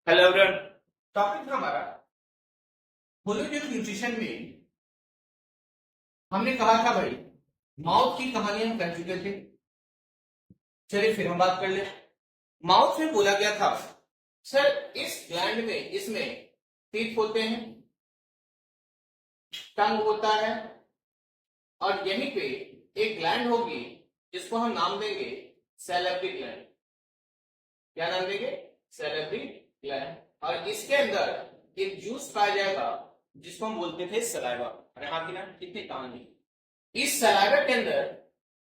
Hello everyone. Topic हमारा holistic nutrition में हमने कहा था भाई, माउथ की कहानी हम कर चुके थे। चलिए फिर हम बात कर ले। माउथ में बोला गया था सर इस ग्लैंड में इसमें टीथ होते हैं, टंग होता है और यहीं पे एक ग्लैंड होगी जिसको हम नाम देंगे सैलिवरी ग्लैंड। क्या नाम देंगे? Salivary gland. और इसके अंदर एक जूस पाया जाएगा जिसको हम बोलते थे सलाइवा। अरे हाँ की ना, कितनी कहानी। इस सलाइवा के अंदर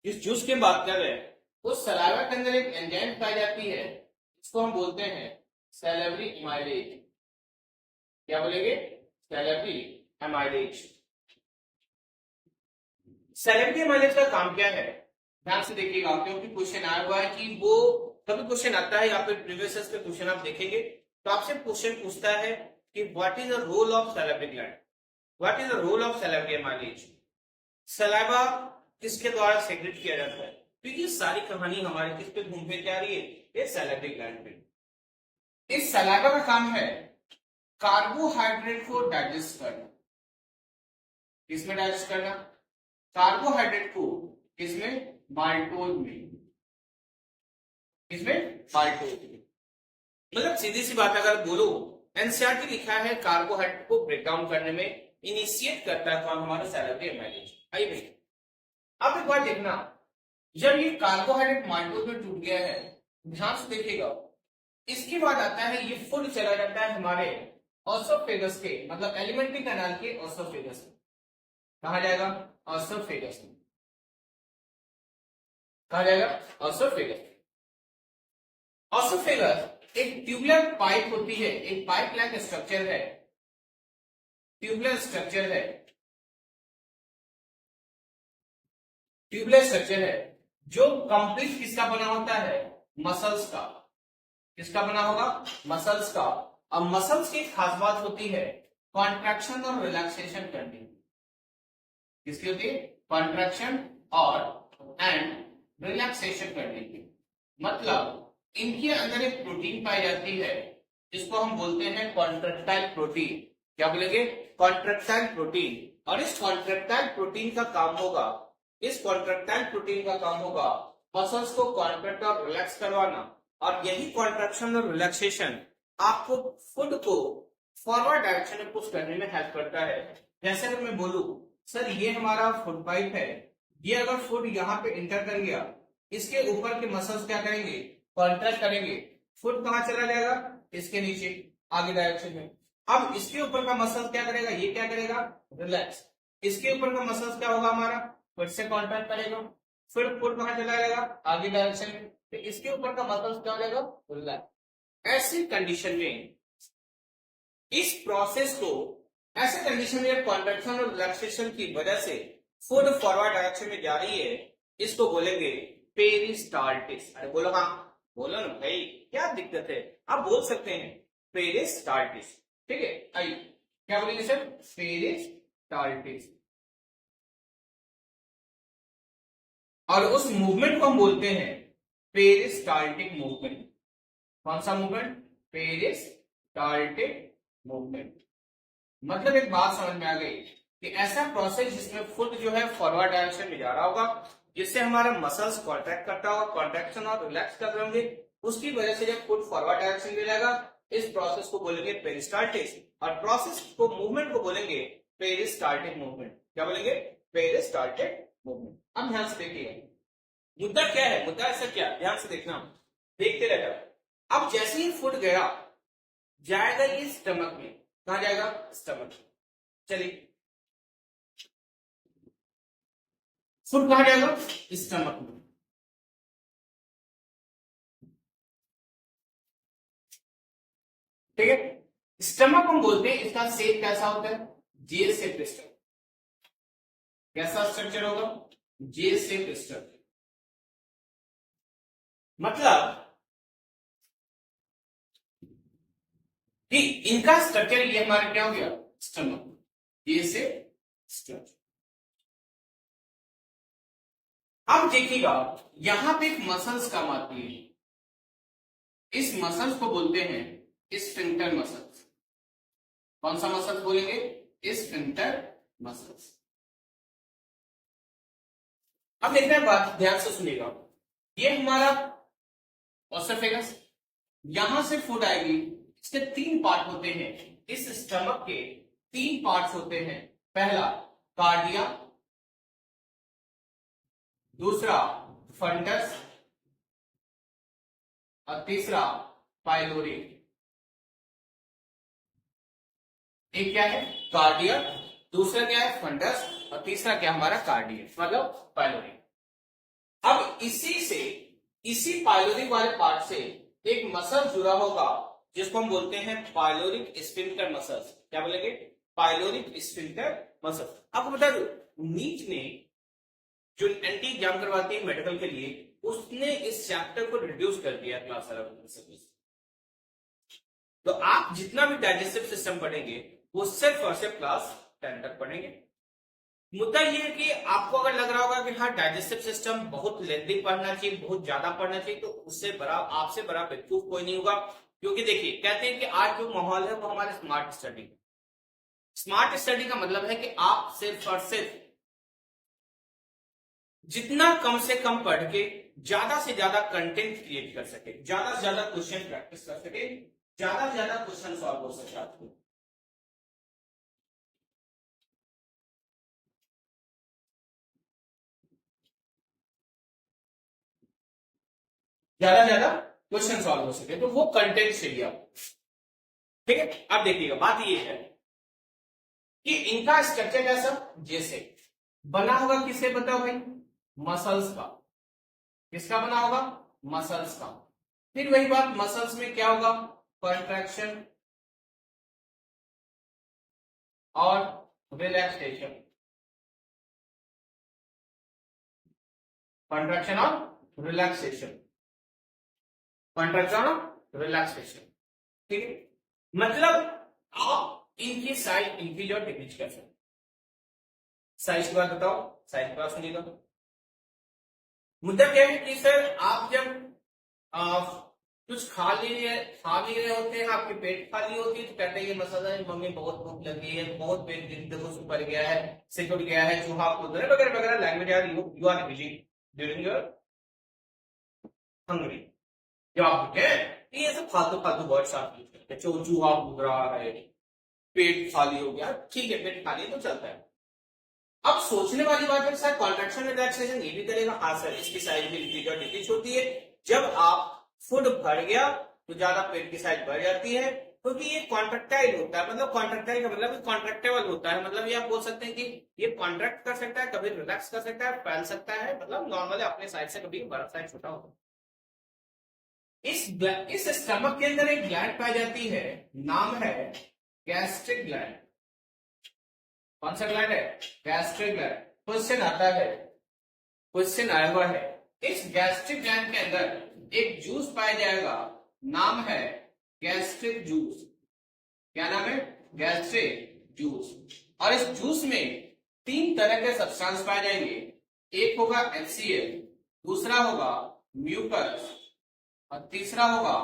जिस जूस की हम बात कर रहे हैं उस सलाइवा के अंदर एक एंजाइम पाई जाती है जिसको हम बोलते हैं सैलिवरी एमाइलेज। क्या बोलेंगे? Salivary amylase. सैलिवरी एमाइलेज का काम क्या है? ध्यान से देखिएगा क्योंकि क्वेश्चन आया हुआ है कि वो कभी क्वेश्चन आता है या फिर प्रीवियस पे क्वेश्चन आप देखेंगे तो आपसे क्वेश्चन पूछता है कि what is the role of salivary gland, what is the role of salivary amylase. Saliva किसके द्वारा सेक्रेट किया जाता है? तो ये सारी कहानी हमारे किस पे घूम फिर के आ रही है? ये सैलिवरी ग्लैंड पे। इस सलाइवा का काम है कार्बोहाइड्रेट को डाइजेस्ट करना। किसमें डाइजेस्ट करना? कार्बोहाइड्रेट को किसमें? माल्टोज में। किसमें? माल्टोज में। मतलब सीधी सी बात अगर बोलो, एनसीईआरटी लिखा है कार्बोहाइड्रेट को ब्रेक डाउन करने में इनिशिएट करता है कौन? हमारा सैलिवरी एमाइलेज। आइए भाई अब एक बार देखना, जब ये कार्बोहाइड्रेट माल्टोज में टूट गया है, ध्यान से देखिएगा, इसके बाद आता है ये फूड चला जाता है हमारे ऑसोफेगस के, मतलब एलिमेंट्री कैनाल के ऑसोफेगस में। कहा जाएगा? ऑसोफेगस में। कहा जाएगा? ऑसोफेगस। ऑसोफेगस एक ट्यूबुलर पाइप होती है, एक पाइप लाइक स्ट्रक्चर है, ट्यूबुलर स्ट्रक्चर है, ट्यूबुलर स्ट्रक्चर है जो कंप्लीट किसका बना होता है? मसल्स का। किसका बना होगा? मसल्स का। अब मसल्स की खास बात होती है कॉन्ट्रैक्शन और रिलैक्सेशन करनी। किसकी होती है? कॉन्ट्रैक्शन और एंड रिलैक्सेशन करने की। मतलब इनके अंदर एक प्रोटीन पाई जाती है जिसको हम बोलते हैं कॉन्ट्रैक्टाइल प्रोटीन। क्या बोलेंगे? Contractile protein. और इस कॉन्ट्रैक्टाइल प्रोटीन का काम होगा, इस कॉन्ट्रैक्टाइल प्रोटीन का काम होगा मसल्स को कॉन्ट्रैक्ट और रिलैक्स करवाना। और यही कॉन्ट्रैक्शन और रिलैक्सेशन आपको फूड को फॉरवर्ड डायरेक्शन में पुश करने में हेल्प करता है। जैसे अगर मैं बोलूं सर ये हमारा फूड पाइप है, ये अगर फूड यहाँ पे इंटर कर गया, इसके ऊपर के मसल्स क्या करेंगे? कॉन्ट्रैक्ट करेंगे। फूड कहाँ चला जाएगा? इसके नीचे, आगे डायरेक्शन में। अब इसके ऊपर का मसल क्या करेगा? ये क्या करेगा? रिलैक्स। इसके ऊपर का मसल क्या होगा हमारा? फिर से कॉन्ट्रैक्ट करेगा। फिर फूड कहाँ चला जाएगा? आगे डायरेक्शन में। तो इसके ऊपर का मसल क्या हो जाएगा? रिलैक्स। ऐसी कंडीशन में इस प्रोसेस को, ऐसे कंडीशन में कॉन्ट्रैक्शन और रिलैक्सेशन की वजह से फूड फॉरवर्ड डायरेक्शन में जा रही है, इसको बोलेंगे पेरिस्टाल्टिस। अरे बोलो हाँ, बोलो ना भाई, क्या दिक्कत है? आप बोल सकते हैं पेरिस्टाल्टिस। ठीक है, आइए क्या बोलेंगे सर? पेरिस्टाल्टिस। और उस मूवमेंट को हम बोलते हैं पेरिस्टाल्टिक मूवमेंट। कौन सा मूवमेंट? Peristaltic movement. मतलब एक बात समझ में आ गई कि ऐसा प्रोसेस जिसमें फुट जो है फॉरवर्ड डायरेक्शन में जा रहा होगा, जिससे हमारा मसल्स कॉन्ट्रैक्ट करता होगा, कॉन्ट्रैक्शन और रिलैक्स कर रहे होंगे, उसकी वजह से जब फुट फॉरवर्ड डायरेक्शन में जाएगा, इस प्रोसेस को बोलेंगे पेरिस्टाल्टिस। और प्रोसेस को, मूवमेंट को बोलेंगे पेरिस्टाल्टिक मूवमेंट। क्या बोलेंगे? Peristaltic movement. अब ध्यान से देखिए मुद्दा क्या है, मुद्दा ऐसा क्या, ध्यान से देखना, देखते रहना। अब जैसे ही फुट गया, जाएगा ये स्टमक में। कहा जाएगा? स्टमक। चलिए फुट कहा जाएगा? स्टमक में। ठीक है, स्टमक हम बोलते हैं, इसका शेप कैसा होता है? Gel shape structure. कैसा स्ट्रक्चर होगा? Gel shape structure. मतलब कि इनका स्ट्रक्चर ये हमारा क्या हो गया? Stomach, gel shape structure. अब देखिएगा यहां पे एक मसल्स काम आती है, इस मसल्स को बोलते हैं स्फिंक्टर मसल्स। कौन सा मसल बोलेंगे? Sphincter muscles. अब देखना है बात, ध्यान से सुनिएगा। ये हमारा ओसोफेगस, यहां से फूड आएगी। इसके 3 पार्ट होते हैं। इस स्टमक के 3 पार्ट्स होते हैं। पहला कार्डिया, दूसरा फंडस और तीसरा पाइलोरी। एक क्या है? कार्डिया, दूसरा क्या है? फंडस, और तीसरा क्या हमारा? कार्डिया, मतलब पाइलोरी। अब इसी पाइलोरिक वाले पार्ट से एक मसल जुड़ा होगा जिसको हम बोलते हैं पाइलोरिक स्फिंक्टर मसल्स। क्या बोलेंगे? Pyloric sphincter muscle. आपको बता दो, नीट ने जो एंटी एग्जाम करवाती है मेडिकल के लिए, उसने इस चैप्टर को रिड्यूस कर दिया क्लास 11 से। तो आप जितना भी डाइजेस्टिव सिस्टम पढ़ेंगे वो सिर्फ और सिर्फ क्लास 10 तक पढ़ेंगे। मुद्दा ये है कि आपको अगर लग रहा होगा कि हाँ डाइजेस्टिव सिस्टम बहुत लेंथी पढ़ना चाहिए, बहुत ज्यादा पढ़ना चाहिए, तो उससे बड़ा, आपसे बड़ा बेवकूफ कोई नहीं होगा। क्योंकि देखिए, कहते हैं कि आज जो माहौल है वो हमारे स्मार्ट स्टडी। स्मार्ट स्टडी का मतलब है कि आप सिर्फ और सिर्फ जितना कम से कम पढ़ के ज्यादा से ज्यादा कंटेंट क्रिएट कर सके, ज्यादा से ज्यादा क्वेश्चन प्रैक्टिस कर सके, ज्यादा से ज्यादा क्वेश्चन सॉल्व हो सके आपको। ज्यादा से ज्यादा क्वेश्चन सॉल्व हो सके, तो वो कंटेंट चाहिए आपको। ठीक है, अब देखिएगा, बात ये है कि इनका स्ट्रक्चर कैसा? जैसे बना होगा, किससे पता भाई? मसल्स का। किसका बना होगा? मसल्स का। फिर वही बात, मसल्स में क्या होगा? कंट्रैक्शन और रिलैक्सेशन। कंट्रैक्शन और रिलैक्सेशन, कंट्रैक्शन और रिलैक्सेशन। ठीक है, मतलब आप इनकी साइज इंक्रीज और डिक्रीज कर सकते। साइज की बात बताओ, साइज की बात सुनिएगा। मुद्दा क्या है कि सर आप जब कुछ खा नहीं रहे होते हैं, आपके पेट खाली होती है, तो कहते हैं ये मसाला है, मम्मी बहुत भूख लगी है, बहुत पेट देखो सुपर गया है, सिकुड़ गया है, चूहा कूद रहा है, वगैरह वगैरह लैंग्वेज यार you are busy during your hungry. जब आप भूखे हैं, ये सब फालतू फालतू वर्ड्स आप यूज करते हैं। चूहा कूद रहा है, पेट खाली हो गया, ठीक है पेट खाली है तो चलता है। अब सोचने वाली बात है सर कॉन्ट्रैक्शन रिलैक्सेशन ये भी करेगा। हाँ सर, इसकी साइज भी इंक्रीज और डिक्रीज होती है। जब आप फूड भर गया तो ज्यादा पेट की साइज बढ़ जाती है, क्योंकि ये कॉन्ट्रैक्टाइल होता है। मतलब कॉन्ट्रैक्टाइल का मतलब कॉन्ट्रैक्टेबल होता है। मतलब ये आप बोल सकते हैं कि ये कॉन्ट्रैक्ट कर सकता है, कभी रिलैक्स कर सकता है, फैल सकता है। मतलब नॉर्मली अपने साइज से कभी बड़ा साइज छोटा होता है। इस स्टमक के अंदर एक ग्लैंड पाई जाती है, नाम है गैस्ट्रिक ग्लैंड। कौन सा ग्लैंड है? Gastric gland. क्वेश्चन आता है, क्वेश्चन आया हुआ है, इस गैस्ट्रिक ग्लैंड के अंदर एक जूस पाया जाएगा, नाम है गैस्ट्रिक जूस। क्या नाम है? Gastric juice. और इस जूस में 3 तरह के सब्सटेंस पाए जाएंगे। एक होगा HCl, दूसरा होगा म्यूकस और तीसरा होगा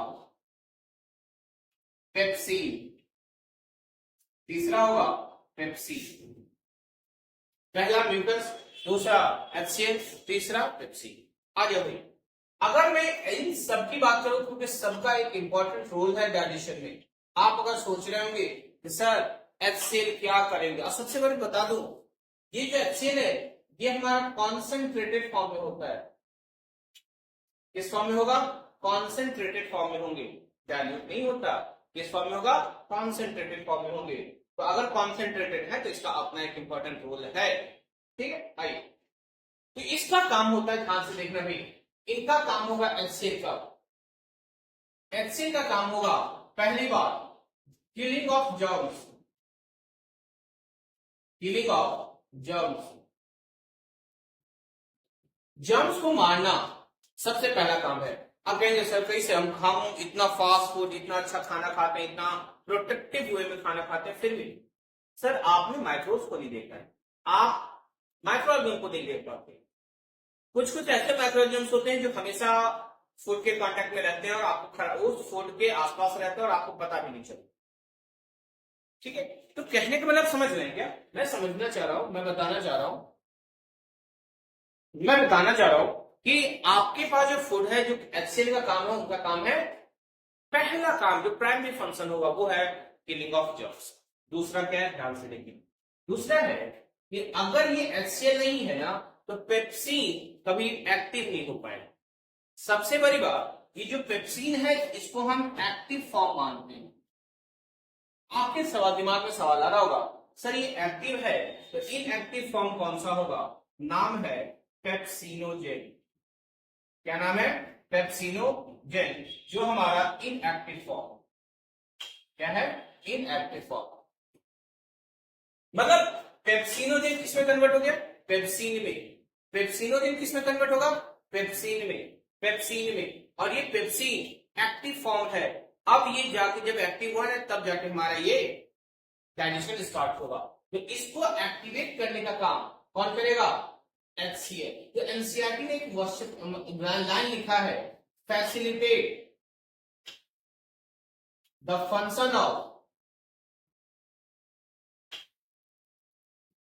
पेप्सिन। तीसरा होगा पेप्सिन। पहला म्यूकस, दूसरा HCl, तीसरा पेप्सिन। आ जाओ भाई, अगर मैं इन सब की बात करूं, क्योंकि सबका एक इंपॉर्टेंट रोल है डाइजेशन में। आप अगर सोच रहे होंगे कि सर HCl क्या करेंगे, और सबसे पहले बता दूं, ये जो HCl है ये हमारा कॉन्सेंट्रेटेड फॉर्म में होता है। किस फॉर्म में होगा? कॉन्सेंट्रेटेड फॉर्म में होंगे, डाइल्यूट नहीं होता। किस फॉर्म में होगा? कॉन्सेंट्रेटेड फॉर्म में होंगे। तो अगर कॉन्सेंट्रेटेड है तो इसका अपना एक इंपॉर्टेंट रोल है। ठीक है, आइए, तो इसका काम होता है, ध्यान से देखना भी, इनका काम होगा HCl का। HCl का काम होगा पहली बात killing of germs. Killing of germs, germs को मारना सबसे पहला काम है। अब कहेंगे सर कैसे? हम इतना फास्ट फूड, इतना अच्छा खाना खाते हैं, इतना प्रोटेक्टिव वे में खाना खाते हैं, फिर भी सर आपने माइक्रोब्स को नहीं देखा है, आप माइक्रोऑर्गेनिज्म को नहीं देख पाते। कुछ कुछ ऐसे माइक्रोऑर्गेनिज्म होते हैं जो हमेशा फूड के कांटेक्ट में रहते हैं और आपको उस फूड के आसपास रहते हैं और आपको पता भी नहीं चलता। ठीक है, तो कहने का मतलब समझ रहे हैं क्या? मैं समझना चाह रहा हूं, मैं बताना चाह रहा हूं कि आपके पास जो फूड है, जो HCl का काम है, उनका काम है, पहला काम जो प्राइमरी फंक्शन होगा वो है किलिंग ऑफ जर्म्स। दूसरा क्या है, ध्यान से देखिए, दूसरा है कि अगर ये HCl नहीं है ना तो पेप्सिन कभी एक्टिव नहीं हो पाएगा। सबसे बड़ी बात, ये जो पेप्सिन है इसको हम एक्टिव फॉर्म मानते हैं। आपके सवाल दिमाग में सवाल आ रहा होगा, सर ये एक्टिव है तो इनएक्टिव फॉर्म कौन सा होगा? नाम है पेप्सिनोजेन। क्या नाम है? पेप्सिनोजेन, जो हमारा इनएक्टिव फॉर्म। क्या है? Inactive form. मतलब पेप्सिनोजेन किसमें कन्वर्ट हो गया? पेप्सिन में। पेप्सिनोजेन किसमें कन्वर्ट होगा? पेप्सिन में। पेप्सिन में। और ये पेप्सिन एक्टिव फॉर्म है। अब ये जाके जब एक्टिव हुआ है तब जाके हमारा ये डाइजेशन स्टार्ट होगा। तो इसको एक्टिवेट करने का काम कौन करेगा? HCl। तो एनसीईआरटी ने एक लाइन लिखा है, facilitate the function of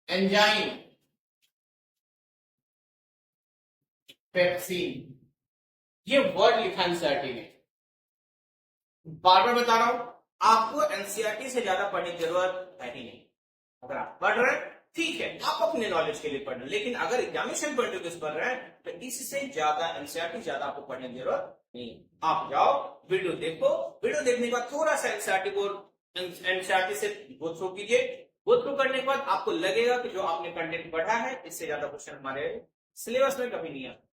enzyme pepsin. ये वर्ड लिखा एनसीईआरटी ने। बार बार बता रहा हूं, आपको एनसीईआरटी से ज्यादा पढ़ने की जरूरत है ही नहीं। अगर आप पढ़ रहे हैं ठीक है, आप अपने नॉलेज के लिए पढ़ रहे हैं, लेकिन अगर एग्जामिनेशन पॉइंट ऑफ व्यू पढ़ रहे हैं तो इससे ज्यादा एनसीईआरटी ज्यादा आपको पढ़ने की जरूरत नहीं। आप जाओ, वीडियो देखो, वीडियो देखने के बाद थोड़ा सा एनसीईआरटी से गो थ्रू कीजिए। गो थ्रू करने के बाद आपको लगेगा कि जो आपने कंटेंट पढ़ा है इससे ज्यादा क्वेश्चन हमारे सिलेबस में कभी नहीं आता।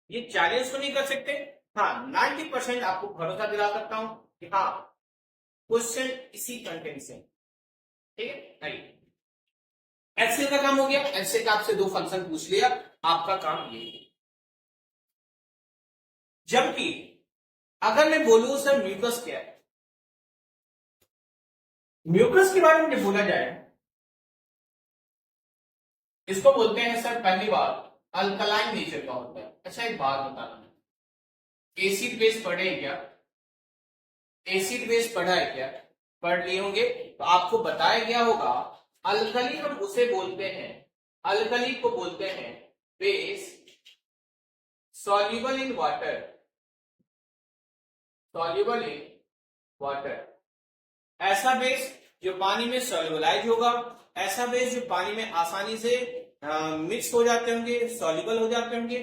ये चैलेंज तो नहीं कर सकते, हाँ 90% आपको भरोसा दिला सकता हूं कि हाँ क्वेश्चन इसी कंटेंट से। ठीक है, एक्सेल का काम हो गया। एक्सेल का आपसे 2 फंक्शन पूछ लिया, आपका काम ये है। जबकि अगर मैं बोलूं सर म्यूकस क्या है, म्यूकस के बारे में बोला जाए, इसको बोलते हैं सर पहली बार अल्कलाइन नेचर का होता है। अच्छा एक बात बताना, एसिड बेस पढ़े हैं क्या? एसिड बेस पढ़ा है क्या? पढ़ लिए होंगे। तो आपको बताया गया होगा अल्कली हम उसे बोलते हैं, अल्कली को बोलते हैं base soluble in water, soluble in water. ऐसा बेस जो पानी में सॉल्युबलाइज होगा, ऐसा बेस जो पानी में आसानी से मिक्स हो जाते होंगे, सॉल्युबल हो जाते होंगे,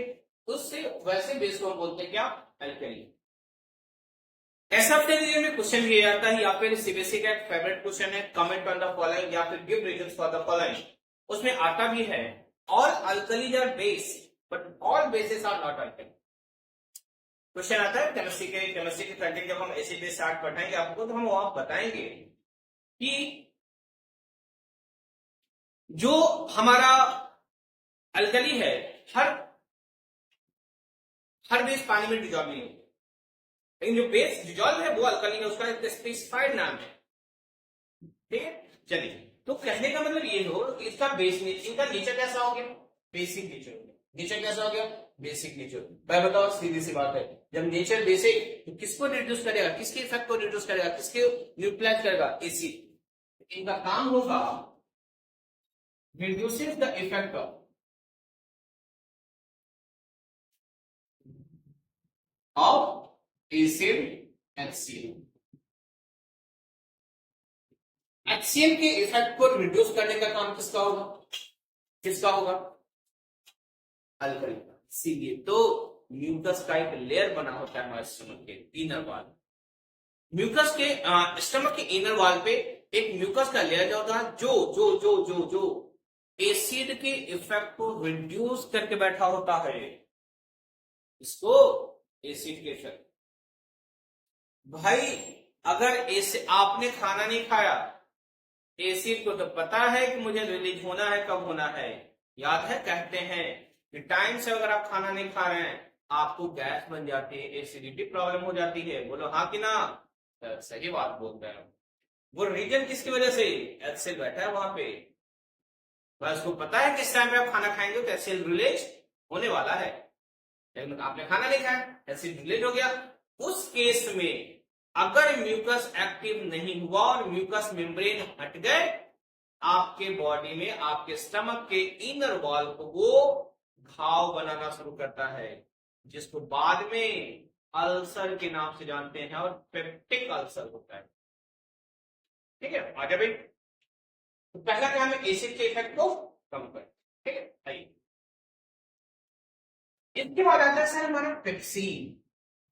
उससे वैसे बेस को हम बोलते हैं क्या? अल्कली। ऐसा में क्वेश्चन भी आता है, या फिर सीबीएसई का एक फेवरेट क्वेश्चन है, कमेंट ऑन द फॉलोइंग या फिर give reasons for the following. उसमें आता भी है all alkalis are base but all bases are not alkali. Question आता है केमिस्ट्री के कंटेंट जब हम एसिड बेस चार्ट पढ़ाएंगे आपको, तो हम वहां बताएंगे कि जो हमारा अल्कली है हर बेस पानी में डिजॉल्व नहीं होता, लेकिन जो बेस डिजॉल्व है वो अल्कली है, उसका एक स्पेसिफाइड नाम है। ठीक है, चलिए, तो कहने का मतलब ये हो कि इसका बेस इनका नेचर कैसा हो गया? Basic nature. नेचर कैसा हो गया? Basic nature. मैं बताओ, सीधी सी बात है, जब नेचर बेसिक तो किसको रिड्यूस करेगा? किसके इफेक्ट को रिड्यूस करेगा? किसके न्यूट्रलाइज करेगा? एसिड। इनका काम होगा reduces the effect of acid HCl। HCl के इफेक्ट को रिड्यूस करने का काम किसका होगा? किसका होगा? अल्कली का। इसीलिए तो म्यूकस का एक लेयर बना होता है हमारे स्टमक के इनर वॉल। म्यूकस के स्टमक के इनर वॉल पे एक म्यूकस का लेयर होता है जो जो जो जो जो एसिड के इफेक्ट को रिड्यूस करके बैठा होता है। इसको एसिड के इफेक्ट। भाई अगर आपने खाना नहीं खाया, एसिड को तो पता है कि मुझे रिलीज होना है, कब होना है, याद है? कहते हैं कि टाइम से अगर आप खाना नहीं खा रहे हैं आपको गैस बन जाती है, एसिडिटी प्रॉब्लम हो जाती है। बोलो हाँ कि ना? सही बात बोलते हैं। वो रीजन किसकी वजह से? HCl बैठा है वहां पे। बस को पता है किस टाइम पे आप खाना खाएंगे तो HCl रिलीज होने वाला है। लेकिन आपने खाना नहीं खाया, एसिड रिलीज हो गया। उस केस में अगर म्यूकस एक्टिव नहीं हुआ और म्यूकस मेम्ब्रेन हट गए, आपके बॉडी में, आपके स्टमक के इनर वॉल को वो घाव बनाना शुरू करता है, जिसको बाद में अल्सर के नाम से जानते हैं, और पेप्टिक अल्सर होता है। ठीक है, आगे भाई। तो पहला काम है एसिड के इफेक्ट को कम कर। ठीक है, आइए। इसके बाद आता है सर हमारा पेप्सिन।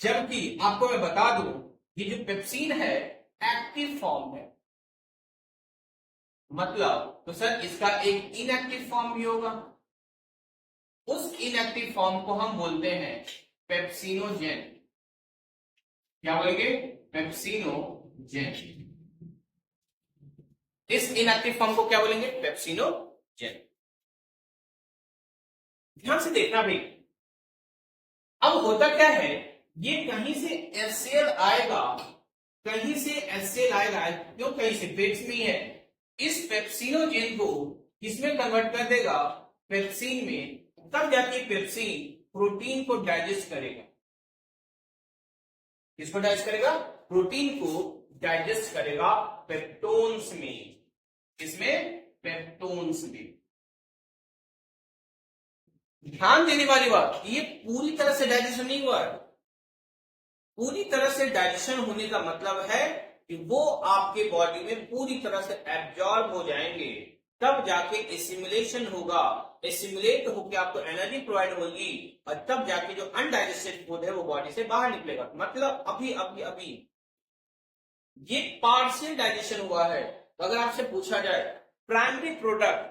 जबकि आपको मैं बता दूं, ये जो पेप्सिन है एक्टिव फॉर्म है, मतलब तो सर इसका एक इनएक्टिव फॉर्म भी होगा। उस इनएक्टिव फॉर्म को हम बोलते हैं पेप्सिनोजेन। क्या बोलेंगे? पेप्सिनोजेन। इस इनएक्टिव फॉर्म को क्या बोलेंगे? पेप्सिनोजेन। ध्यान से देखना भाई, अब होता क्या है, ये कहीं से HCl आएगा, कहीं से HCl आएगा, क्यों? कहीं से पेप्स में है। इस पेप्सिनोजेन को किसमें कन्वर्ट कर देगा? पेप्सिन में। तब जाके पेप्सिन प्रोटीन को डाइजेस्ट करेगा। किसको डाइजेस्ट करेगा? प्रोटीन को डाइजेस्ट करेगा पेप्टोन्स में। किसमें? पेप्टोन्स में। ध्यान देने वाली बात, ये पूरी तरह से डाइजेशन नहीं हुआ है। पूरी तरह से डाइजेशन होने का मतलब है कि वो आपके बॉडी में पूरी तरह से एब्जॉर्ब हो जाएंगे, तब जाके एसिमुलेशन होगा। एसिमुलेट होकर आपको एनर्जी प्रोवाइड होगी, और तब जाके जो अनडाइजेस्टेड फूड है वो बॉडी से बाहर निकलेगा। मतलब अभी अभी अभी ये पार्शियल डाइजेशन हुआ है। तो अगर आपसे पूछा जाए primary product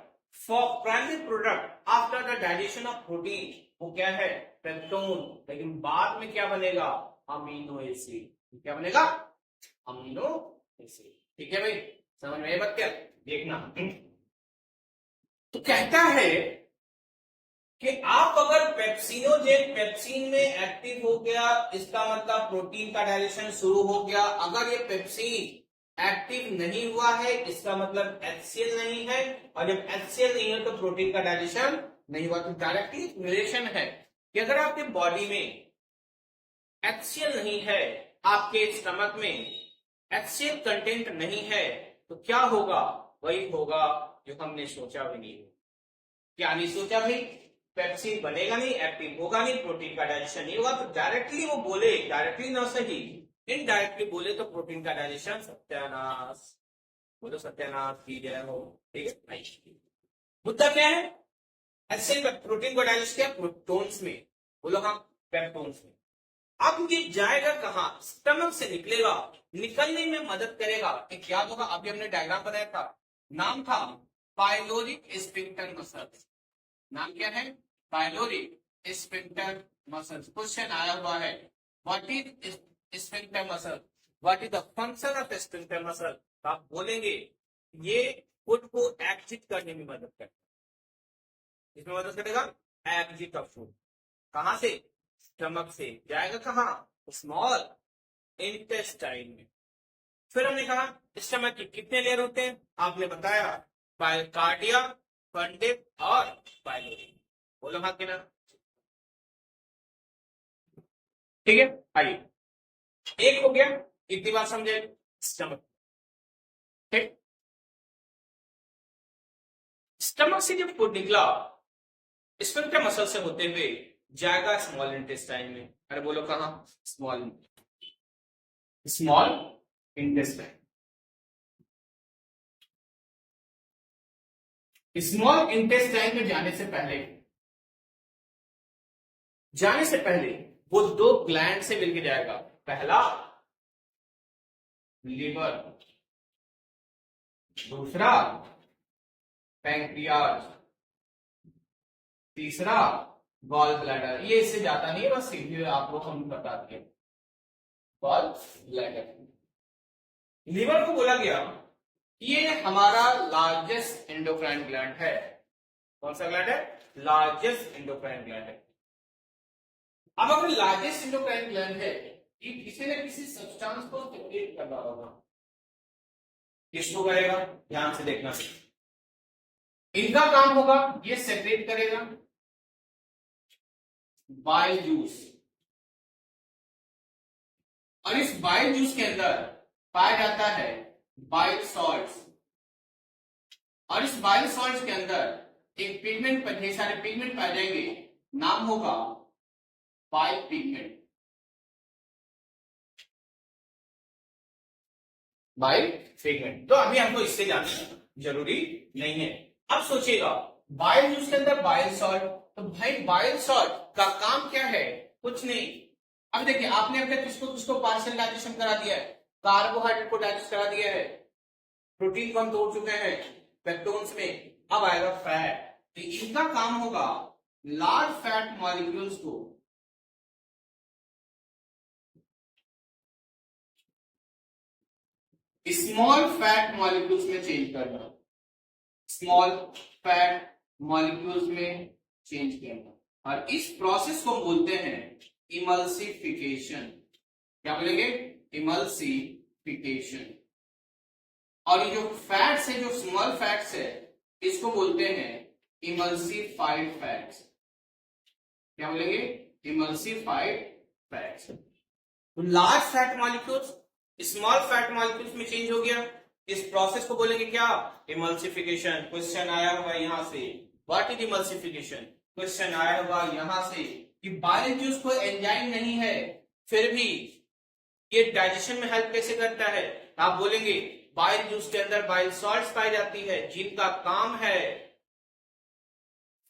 after the digestion of protein, वो क्या है? पेप्टोन। लेकिन बाद में क्या बनेगा? Amino acid. क्या बनेगा? Amino acid. ठीक है भाई, समझ में ये बात? क्या देखना, तो कहता है कि आप अगर पेप्सिनोजेन पेप्सिन में एक्टिव हो गया, इसका मतलब प्रोटीन का डाइजेशन शुरू हो गया। अगर ये पेप्सिन एक्टिव नहीं हुआ है, इसका मतलब HCl नहीं है, और जब HCl नहीं है तो प्रोटीन का डाइजेशन नहीं हुआ। तो डायरेक्टली रिलेशन है कि अगर आपके बॉडी में HCl नहीं है, आपके स्टमक में HCl कंटेंट नहीं है, तो क्या होगा? वही होगा जो हमने सोचा भी नहीं। क्या नहीं सोचा भाई? पेप्सिन बनेगा नहीं, एक्टिव होगा नहीं, प्रोटीन का डाइजेशन नहीं होगा। तो डायरेक्टली वो बोले, डायरेक्टली ना सही, इनडायरेक्टली बोले तो प्रोटीन का डाइजेशन सत्यानाश। बोलो सत्यानाश की जय हो। ठीक है भाई, मुद्दा क्या है? HCl प्रोटीन को डाइजेस्ट किया पेप्टोन्स में। बोलो हाँ, पेप्टोन्स में। अब ये जाएगा कहां? स्टमक से निकलेगा, निकलने में मदद करेगा। एक याद होगा, अभी हमने डायग्राम बनाया था, नाम था पाइलोरिक स्फिंक्टर मसल्स। नाम क्या है? Pyloric sphincter muscles. क्वेश्चन आया हुआ है, what is sphincter muscle, what is the function of sphincter muscle? आप बोलेंगे ये फूड को एक्जिट करने में मदद करता है। इसमें मदद करेगा एक्जिट ऑफ फूड। कहां से? स्टमक से। जाएगा कहां? स्मॉल इंटेस्टाइन में। फिर हमने कहा स्टमक के कितने लेयर होते हैं? आपने बताया कार्डिया, कंडिक और पाइलोरी। बोलो हाँ कि ना? ठीक है, आइए। एक हो गया, इतनी बात समझे? स्टमक। ठीक, स्टमक से जब फूड निकला स्फिंक्टर मसल से होते हुए जाएगा स्मॉल इंटेस्टाइन में। अरे बोलो कहां? Small intestine. स्मॉल इंटेस्टाइन में जाने से पहले वो दो ग्लैंड से मिलके जाएगा। पहला लिवर, दूसरा पैंक्रियाज, तीसरा गॉल ब्लैडर। ये इससे जाता नहीं है, बस सीधे आप लोग हम बता दिए। गॉल ब्लैडर, लिवर को बोला गया ये हमारा लार्जेस्ट एंडोक्राइन ग्लैंड है। कौन सा ग्लैंड है? लार्जेस्ट एंडोक्राइन ग्लैंड है। अब अगर लार्जेस्ट एंडोक्राइन ग्लैंड है, ये किसी न किसी सब्सटेंस को सेपरेट कर रहा होगा। किसको करेगा? ध्यान से देखना, इनका काम होगा ये सेपरेट करेगा। बाइल जूस, और इस बाइल जूस के अंदर पाया जाता है बाइल सॉल्ट्स, और इस बाइल सॉल्ट्स के अंदर एक पिगमेंट, ढेर सारे पिगमेंट पाए जाएंगे, नाम होगा बाइल पिगमेंट, बाइल पिगमेंट। तो अभी हमको इससे जानना जरूरी नहीं है। अब सोचिएगा, बाइल जूस के अंदर बाइल सॉल्ट, तो भाई बाइल सॉल्ट का काम क्या है? कुछ नहीं। अब देखिए, आपने अब तक किसको किसको पार्शियल डाइजेशन करा दिया है? कार्बोहाइड्रेट को डाइजेस्ट करा दिया है, प्रोटीन को हम तोड़ चुके हैं पेप्टोन्स में, अब आएगा फैट। तो इनका काम होगा लार्ज फैट मॉलिक्यूल्स को स्मॉल फैट मॉलिक्यूल्स में चेंज करना, स्मॉल फैट मॉलिक्यूल्स में चेंज करना, और इस प्रोसेस को बोलते हैं इमल्सिफिकेशन। क्या बोलेंगे? इमल्सिफिकेशन। और ये जो फैट्स है, जो स्मॉल फैट्स है, इसको बोलते हैं इमल्सिफाइड फैट्स। क्या बोलेंगे? Emulsified fats. तो large fat molecules small fat molecules में चेंज हो गया, इस प्रोसेस को बोलेंगे क्या? इमल्सिफिकेशन। क्वेश्चन आया होगा यहां से, व्हाट इज इमल्सिफिकेशन? क्वेश्चन आया होगा यहां से कि बाइल जूस कोई एंजाइम नहीं है, फिर भी ये डाइजेशन में हेल्प कैसे करता है? आप बोलेंगे बाइल जूस के अंदर बाइल सॉल्ट्स पाई जाती है, जिनका काम है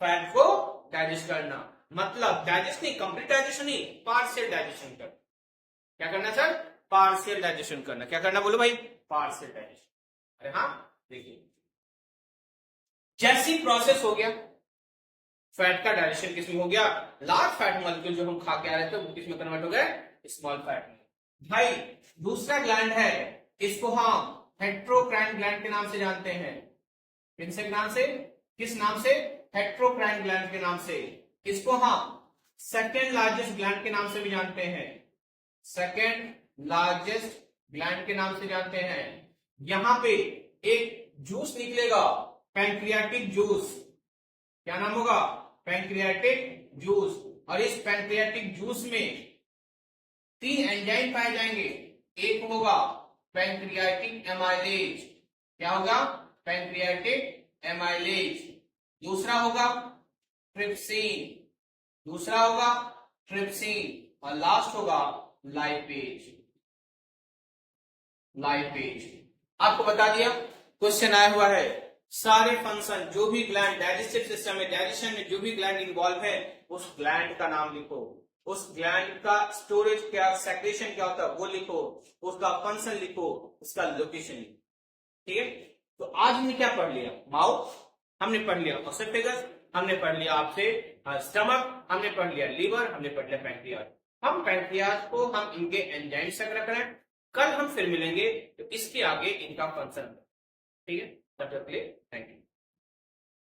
फैट को डाइजेस्ट करना। मतलब डाइजेस्ट नहीं, कंप्लीट डाइजेशन नहीं, पार्शियल डाइजेशन करना। क्या करना सर? पार्शियल डाइजेशन करना। क्या करना बोलो भाई? Partial digestion. अरे हाँ, देखिए जैसी प्रोसेस हो गया, फैट का डाइजेशन किसमें हो गया? लार्ज फैट मॉलिक्यूल जो हम खा के आ रहे थे वो किसमें कन्वर्ट हो गए? स्मॉल फैट में। भाई दूसरा ग्लैंड है, इसको हम हेट्रोक्राइन ग्लैंड के नाम से जानते हैं। किन से नाम से? किस नाम से? हेट्रोक्राइन ग्लैंड के नाम से। इसको हम सेकेंड लार्जेस्ट ग्लैंड के नाम से भी जानते हैं, सेकेंड लार्जेस्ट ग्लैंड के नाम से जानते हैं। यहां पे एक जूस निकलेगा, पैंक्रियाटिक जूस। क्या नाम होगा? Pancreatic juice. और इस पैंक्रियाटिक जूस में 3 एंजाइम पाए जाएंगे। एक होगा पैंक्रियाटिक एमाइलेज। क्या होगा? Pancreatic amylase. दूसरा होगा ट्रिप्सिन, दूसरा होगा ट्रिप्सिन, और लास्ट होगा लाइपेज। लाइपेज आपको बता दिया, क्वेश्चन आया हुआ है। सारे फंक्शन, जो भी ग्लैंड डाइजेस्टिव सिस्टम में, डाइजेशन में जो भी ग्लैंड इन्वॉल्व है, उस ग्लैंड का नाम लिखो, उस ग्लैंड का स्टोरेज क्या, सेक्रेशन क्या होता है वो लिखो, उसका फंक्शन लिखो, उसका लोकेशन लिखो। ठीक है? तो आज हमने क्या पढ़ लिया? माउथ हमने पढ़ लिया, ऑसोफेगस हमने पढ़ लिया, आपसे स्टमक हमने पढ़ लिया, लीवर हमने पढ़ लिया, पैंक्रियाज। हम पैंक्रियाज को हम इनके एंजाइम तक रख रहे हैं। कल हम फिर मिलेंगे तो इसके आगे इनका फंक्शन। ठीक है? तब तक के लिए थैंक यू।